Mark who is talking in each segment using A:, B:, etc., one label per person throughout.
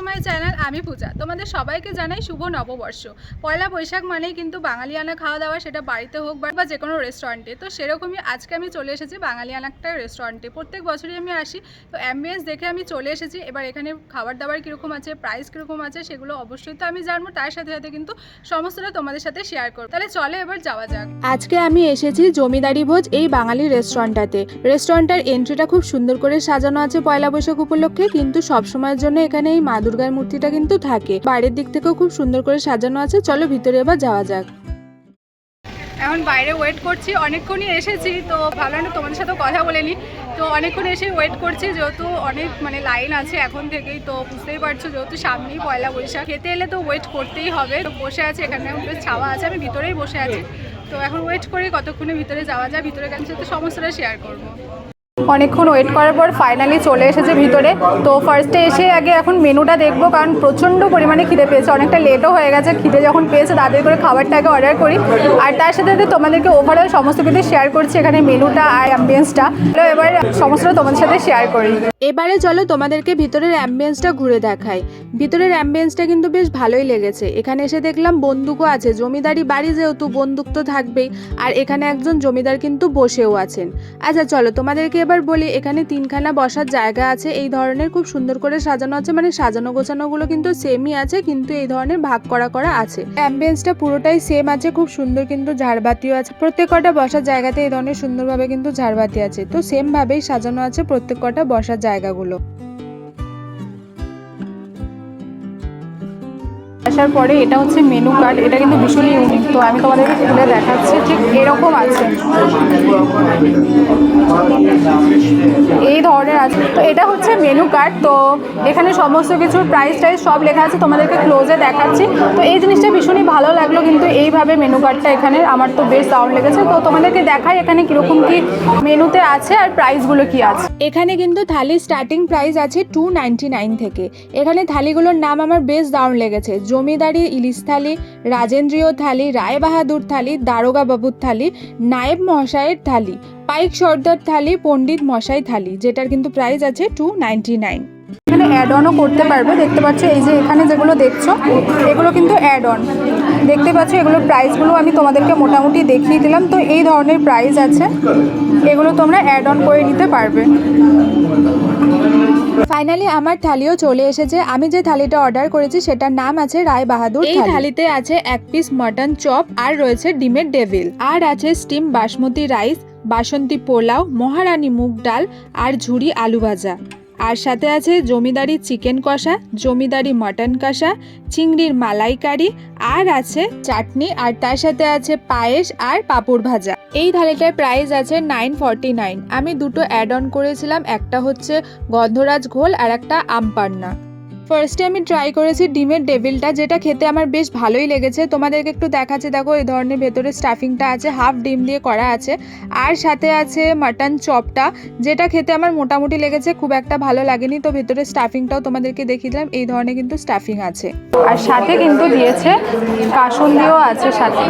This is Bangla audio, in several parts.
A: My channel. আমি পূজা। তোমাদের সবাইকে জানাই শুভ নববর্ষ। পয়লা বৈশাখ মানেই কিন্তু বাঙালিয়ানা খাওয়া দাওয়া, সেটা বাড়িতে হোক বা যে কোনো রেস্টুরেন্টে। তো সেরকমই আজকে আমি চলে এসেছি বাঙালিয়ানা একটা রেস্টুরেন্টে। প্রত্যেক বছরই আমি আসি, তো অ্যাম্বিয়েন্স দেখে আমি চলে এসেছি। এবার এখানে খাবার দাবার কীরকম আছে, প্রাইস কীরকম আছে, সেগুলো অবশ্যই তো আমি জানবো। তার সাথে সাথে কিন্তু সমস্তটা তোমাদের সাথে শেয়ার করবো। তাহলে চলে এবার যাওয়া যাক।
B: আজকে আমি এসেছি জমিদারি ভোজ এই বাঙালি রেস্টুরেন্টটাতে। রেস্টুরেন্টের এন্ট্রিটা খুব সুন্দর করে সাজানো আছে পয়লা বৈশাখ উপলক্ষে, কিন্তু সব সময়ের জন্য এখানে এই মা দুর্গার মূর্তিটা কিন্তু থাকে। বাইরের দিক থেকেও খুব সুন্দর করে সাজানো আছে। চলো ভিতরে এবার যাওয়া যাক।
A: এখন বাইরে ওয়েট করছি, অনেকক্ষণই এসেছি, তো ভাবলাম না তোমাদের সাথেও কথা বলে নিই। তো অনেকক্ষণ এসে ওয়েট করছি, যেহেতু অনেক লাইন আছে এখন থেকেই, তো বুঝতেই পারছো যেহেতু সামনেই পয়লা বৈশাখ, খেতে এলে তো ওয়েট করতেই হবে। তো বসে আছে এখানে, ছাওয়া আছে, আমি ভিতরেই বসে আছি। তো এখন ওয়েট করি কতক্ষণে ভিতরে যাওয়া যায়। ভিতরে গেলে সাথে সমস্তটা শেয়ার করবো। অনেকক্ষণ ওয়েট করার পর ফাইনালি চলে এসেছে ভিতরে। তো ফার্স্টে এসে আগে এখন মেনুটা দেখবো, কারণ প্রচণ্ড পরিমাণে খিদে পেয়েছে, অনেকটা লেটও হয়ে গেছে। খিদে যখন পেয়েছে তাদের করে খাবারটা আগে অর্ডার করি, আর তার সাথে সাথে তোমাদেরকে ওভারঅল সমস্ত কিছু শেয়ার করছি, এখানে মেনুটা আর অ্যাম্বিয়েন্সটা। এবার সমস্তটা তোমাদের সাথে শেয়ার করি।
B: এবারে চলো তোমাদেরকে ভিতরের অ্যাম্বিয়েন্সটা ঘুরে দেখাই। ভিতরের অ্যাম্বিয়েন্সটা কিন্তু বেশ ভালোই লেগেছে। এখানে এসে দেখলাম বন্দুকও আছে, জমিদারি বাড়ি যেহেতু বন্দুক তো থাকবেই। আর এখানে একজন জমিদার কিন্তু বসেও আছেন। আচ্ছা চলো তোমাদেরকে এবার বলি, এখানে তিনখানা বসার জায়গা আছে। এই ধরনের খুব সুন্দর করে সাজানো আছে, সাজানো গোছানোগুলো কিন্তু সেমই আছে, কিন্তু এই ধরনের ভাগ করা করা আছে। অ্যাম্বিয়েন্সটা পুরোটাই সেম আছে, খুব সুন্দর কিন্তু ঝাড়বাতিও আছে। প্রত্যেক কটা বসার জায়গাতে এই ধরনের সুন্দরভাবে কিন্তু ঝাড়বাতি আছে। তো সেম ভাবেই সাজানো আছে প্রত্যেক কটা বসার জায়গাগুলো।
A: আসার পরে এটা হচ্ছে মেনু কার্ড, এটা কিন্তু ভীষণই ইউনিক। তো আমি তোমাদেরকে খুলে দেখাচ্ছি, ঠিক এরকম আছে, এই ধরনের আছে। তো এটা হচ্ছে মেনু কার্ড। তো এখানে সমস্ত কিছুর প্রাইস টাইস সব লেখা আছে, তোমাদেরকে ক্লোজে দেখাচ্ছি। তো এই জিনিসটা ভীষণই ভালো লাগলো, কিন্তু এইভাবে মেনু কার্ডটা এখানে আমার তো বেশ দারুণ লেগেছে। তো তোমাদেরকে দেখাই এখানে কীরকম কি মেনুতে আছে আর প্রাইসগুলো কি আছে।
B: এখানে কিন্তু থালির স্টার্টিং প্রাইস আছে 299 থেকে। এখানে থালিগুলোর নাম আমার বেশ দারুণ লেগেছে। জমিদারি ইলিশ থালি, রাজেন্দ্রীয় থালি, রায় বাহাদুর থালি, দারোগা বাবুর থালি, নায়েব মহাশয়ের থালি, পাইক সর্দার থালি, পণ্ডিত মশাই থালি, যেটার কিন্তু প্রাইস আছে 299।
A: এখানে অ্যাড অনও করতে পারবে। দেখতে পাচ্ছ এই যে এখানে যেগুলো দেখছো, এগুলো কিন্তু অ্যাড অন। দেখতে পাচ্ছ এগুলোর প্রাইসগুলো আমি তোমাদেরকে মোটামুটি দেখিয়ে দিলাম। তো এই ধরনের প্রাইস আছে, এগুলো তোমরা অ্যাড অন করে নিতে পারবে।
B: ফাইনালি আমার থালিও চলে এসেছে। আমি যে থালিটা অর্ডার করেছি সেটার নাম আছে রায় বাহাদুর। এই থালিতে আছে এক পিস মটন চপ, আর রয়েছে ডিমের ডেভিল, আর আছে স্টিম বাসমতি রাইস, বাসন্তী পোলাও, মহারানী মুগ ডাল, আর ঝুরি আলু ভাজা। আর সাথে আছে জমিদারি চিকেন কষা, জমিদারি মটন কষা, চিংড়ির মালাইকারি, আর আছে চাটনি, আর তার সাথে আছে পায়েস আর পাঁপড় ভাজা। এই থালিটার প্রাইস আছে 949। আমি দুটো অ্যাড অন করেছিলাম, একটা হচ্ছে গন্ধরাজ ঘোল আর একটা আমপান্না। ফার্স্টে আমি ট্রাই করেছি ডিমের ডেভিলটা, যেটা খেতে আমার বেশ ভালোই লেগেছে। তোমাদেরকে একটু দেখাচ্ছি, দেখো এই ধরনের ভেতরে স্টাফিংটা আছে, হাফ ডিম দিয়ে করা আছে। আর সাথে আছে মাটন চপটা, যেটা খেতে আমার মোটামুটি লেগেছে, খুব একটা ভালো লাগেনি। তো ভেতরে স্টাফিংটাও তোমাদেরকে দেখিয়ে দিলাম, এই ধরনের কিন্তু স্টাফিং আছে।
A: আর সাথে কিন্তু দিয়েছে কাসুন্দিও আছে সাথে,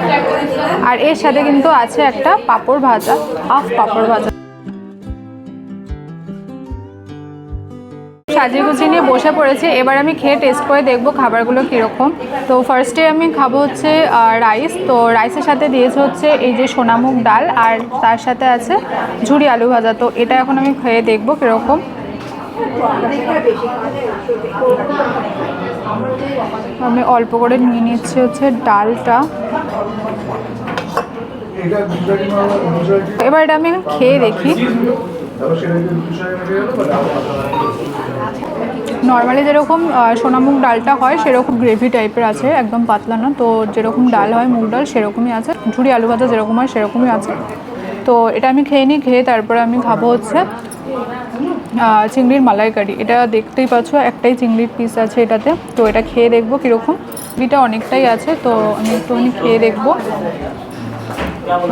A: আর এর সাথে কিন্তু আছে একটা পাঁপড় ভাজা, হাফ পাঁপড় ভাজা। সাজিয়ে গুছিয়ে নিয়ে বসে পড়েছি। এবার আমি খেয়ে টেস্ট করে দেখবো খাবারগুলো কীরকম। তো ফার্স্টে আমি খাবো হচ্ছে রাইস। তো রাইসের সাথে দিয়েছে হচ্ছে এই যে সোনামুগ ডাল, আর তার সাথে আছে ঝুরি আলু ভাজা। তো এটা এখন আমি খেয়ে দেখবো কীরকম। আমি অল্প করে নিয়ে নিচ্ছি হচ্ছে ডালটা। এবার এটা আমি খেয়ে দেখি। নর্মালি যেরকম সোনামুগ ডালটা হয় সেরকম গ্রেভি টাইপের আছে, একদম পাতলা না। তো যেরকম ডাল হয় মুগ ডাল সেরকমই আছে, ঝুরি আলু ভাজা যেরকম হয় সেরকমই আছে। তো এটা আমি খেয়ে নিই, খেয়ে তারপরে আমি খাবো হচ্ছে চিংড়ির মালাইকারি। এটা দেখতেই পাচ্ছ একটাই চিংড়ির পিস আছে এটাতে। তো এটা খেয়ে দেখবো কীরকম। চিংড়িটা অনেকটাই আছে, তো আমি একটুখানি খেয়ে দেখবো।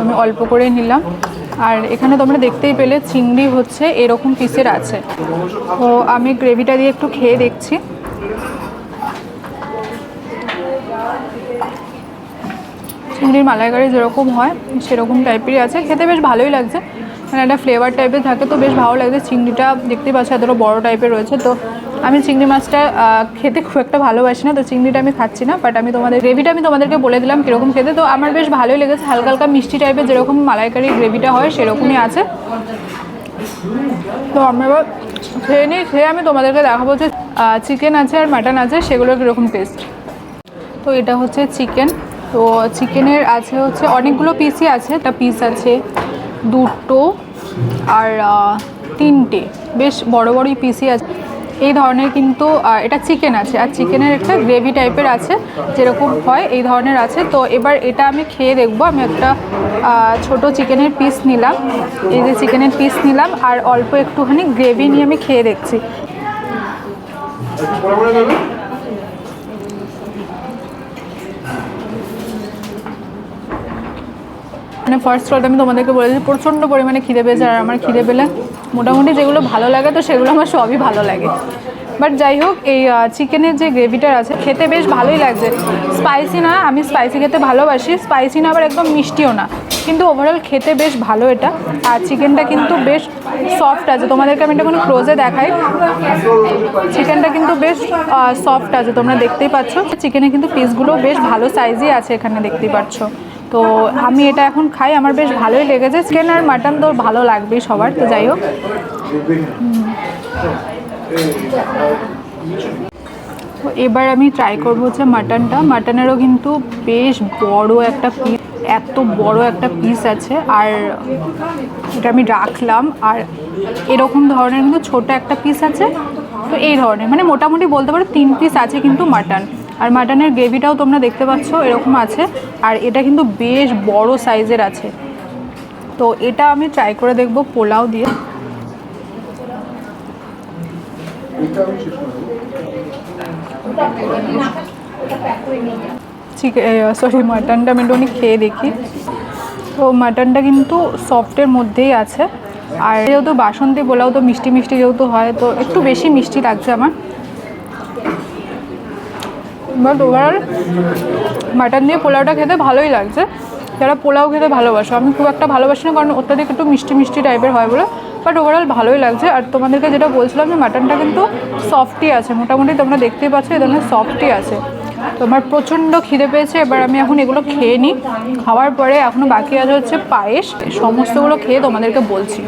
A: আমি অল্প করে নিলাম। আর এখানে তোমরা দেখতেই পেলে চিংড়ি হচ্ছে এরকম পিসের আছে। তো আমি গ্রেভিটা দিয়ে একটু খেয়ে দেখছি। চিংড়ির মালাইকারি যেরকম হয় সেরকম টাইপেরই আছে, খেতে বেশ ভালোই লাগছে। মানে একটা ফ্লেভার টাইপের থাকে, তো বেশ ভালো লাগছে। চিংড়িটা দেখতেই পাচ্ছি এতটা বড় টাইপের রয়েছে। তো আমি চিংড়ি মাছটা খেতে খুব একটা ভালোবাসি না, তো চিংড়িটা আমি খাচ্ছি না, বাট আমি গ্রেভিটা আমি তোমাদেরকে বলে দিলাম কীরকম খেতে। তো আমার বেশ ভালোই লেগেছে, হালকা হালকা মিষ্টি টাইপের, যেরকম মালাইকারির গ্রেভিটা হয় সেরকমই আছে। তো আমরা এবার খেয়ে নিই, খেয়ে আমি তোমাদেরকে দেখাবো যে চিকেন আছে আর মাটন আছে সেগুলোর কীরকম টেস্ট। তো এটা হচ্ছে চিকেন। তো চিকেনের আছে হচ্ছে অনেকগুলো পিসই আছে, একটা পিস আছে, দুটো আর তিনটে বেশ বড় বড়ই পিসই আছে এই ধরনের। কিন্তু এটা চিকেন আছে, আর চিকেনের একটা গ্রেভি টাইপের আছে, যেরকম হয় এই ধরনের আছে। তো এবার এটা আমি খেয়ে দেখবো। আমি একটা ছোট চিকেনের পিস নিলাম, এই যে চিকেনের পিস নিলাম, আর অল্প একটুখানি গ্রেভি নিয়ে আমি খেয়ে দেখছি। মানে ফার্স্ট অল আমি তোমাদেরকে বলেছি প্রচণ্ড পরিমাণে খিদে পেয়েছে, আর আমার খিদে পেলে মোটামুটি যেগুলো ভালো লাগে তো সেগুলো আমার সবই ভালো লাগে। বাট যাই হোক, এই চিকেনের যে গ্রেভিটা আছে খেতে বেশ ভালোই লাগছে। স্পাইসি না, আমি স্পাইসি খেতে ভালোবাসি, স্পাইসি না আবার একদম মিষ্টিও না, কিন্তু ওভারঅল খেতে বেশ ভালো এটা। আর চিকেনটা কিন্তু বেশ সফট আছে, তোমাদেরকে আমি এটা কোনো ক্লোজে দেখাই। চিকেনটা কিন্তু বেশ সফট আছে, তোমরা দেখতেই পাচ্ছ। চিকেনের কিন্তু পিসগুলো বেশ ভালো সাইজই আছে, এখানে দেখতেই পাচ্ছ। তো আমি এটা এখন খাই, আমার বেশ ভালোই লেগেছে। চিকেন আর মাটন তো ভালো লাগবেই সবার। তো যাই হোক, তো এবার আমি ট্রাই করবো হচ্ছে মাটনটা। মাটনেরও কিন্তু বেশ বড় একটা পিস, এত বড় একটা পিস আছে। আর এটা আমি রাখলাম, আর এরকম ধরনের কিন্তু ছোট একটা পিস আছে। তো এই ধরনের মানে মোটামুটি বলতে পারো 3 পিস আছে কিন্তু মাটন। আর মাটনের গ্রেভিটাও তোমরা দেখতে পাচ্ছ এরকম আছে, আর এটা কিন্তু বেশ বড় সাইজের আছে। তো এটা আমি ট্রাই করে দেখব পোলাও দিয়ে। মাটনটা আমি একটুখানি খেয়ে দেখি। তো মাটনটা কিন্তু সফটের মধ্যেই আছে, আর যেহেতু বাসন্তী পোলাও তো মিষ্টি মিষ্টি যেহেতু হয়, তো একটু বেশি মিষ্টি লাগছে আমার। বাট ওভারঅল মাটন দিয়ে পোলাওটা খেতে ভালোই লাগছে। যারা পোলাও খেতে ভালোবাসো, আমি খুব একটা ভালোবাসি না, কারণ অত্যাধিক একটু মিষ্টি মিষ্টি টাইপের হয় বলে। বাট ওভারঅল ভালোই লাগছে। আর তোমাদেরকে যেটা বলছিলাম যে মাটনটা কিন্তু সফটই আছে, মোটামুটি তোমরা দেখতেই পাচ্ছ এই ধরনের সফটই আছে। তো আমার প্রচণ্ড খিদে পেয়েছে, এবার আমি এখন এগুলো খেয়ে নিই। খাওয়ার পরে এখনও বাকি আছে হচ্ছে পায়েস, সমস্তগুলো খেয়ে তোমাদেরকে বলছি।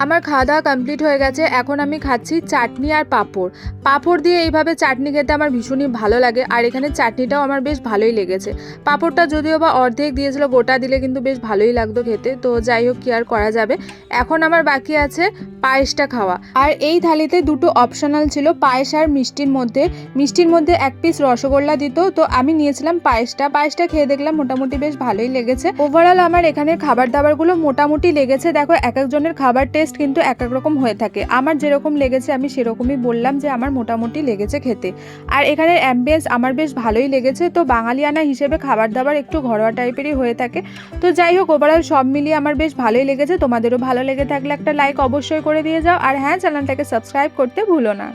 B: আমার খাওয়া দাওয়া কমপ্লিট হয়ে গেছে, এখন আমি খাচ্ছি চাটনি আর পাঁপড়। পাঁপড় দিয়ে এইভাবে চাটনি খেতে আমার ভীষণই ভালো লাগে, আর এখানে চাটনিটাও আমার বেশ ভালোই লেগেছে। পাঁপড়টা যদিও বা অর্ধেক দিয়েছিল, গোটা দিলে কিন্তু বেশ ভালোই লাগতো খেতে। তো যাই হোক, কি আর করা যাবে। এখন আমার বাকি আছে পায়েসটা খাওয়া। আর এই থালিতে দুটো অপশনাল ছিল, পায়েস আর মিষ্টির মধ্যে। মিষ্টির মধ্যে 1 পিস রসগোল্লা দিত, তো আমি নিয়েছিলাম পায়েসটা। পায়েসটা খেয়ে দেখলাম মোটামুটি বেশ ভালোই লেগেছে। ওভারঅল আমার এখানে খাবার দাবারগুলো মোটামুটি লেগেছে। দেখো, এক একজনের খাবার টেস্ট কিন্তু এক এক রকম হয়ে থাকে। আমার যেরকম লেগেছে আমি সেরকমই বললাম যে আমার মোটামুটি লেগেছে খেতে। আর এখানের অ্যাম্বিয়েন্স আমার বেশ ভালোই লেগেছে। তো বাঙালিয়ানা হিসেবে খাবার দাবার একটু ঘরোয়া টাইপেরই হয়ে থাকে। তো যাই হোক, ওভারঅল সব মিলিয়ে আমার বেশ ভালোই লেগেছে। তোমাদেরও ভালো লেগে থাকলে একটা লাইক অবশ্যই করে দিয়ে যাও, আর হ্যাঁ, চ্যানেলটাকে সাবস্ক্রাইব করতে ভুলো না।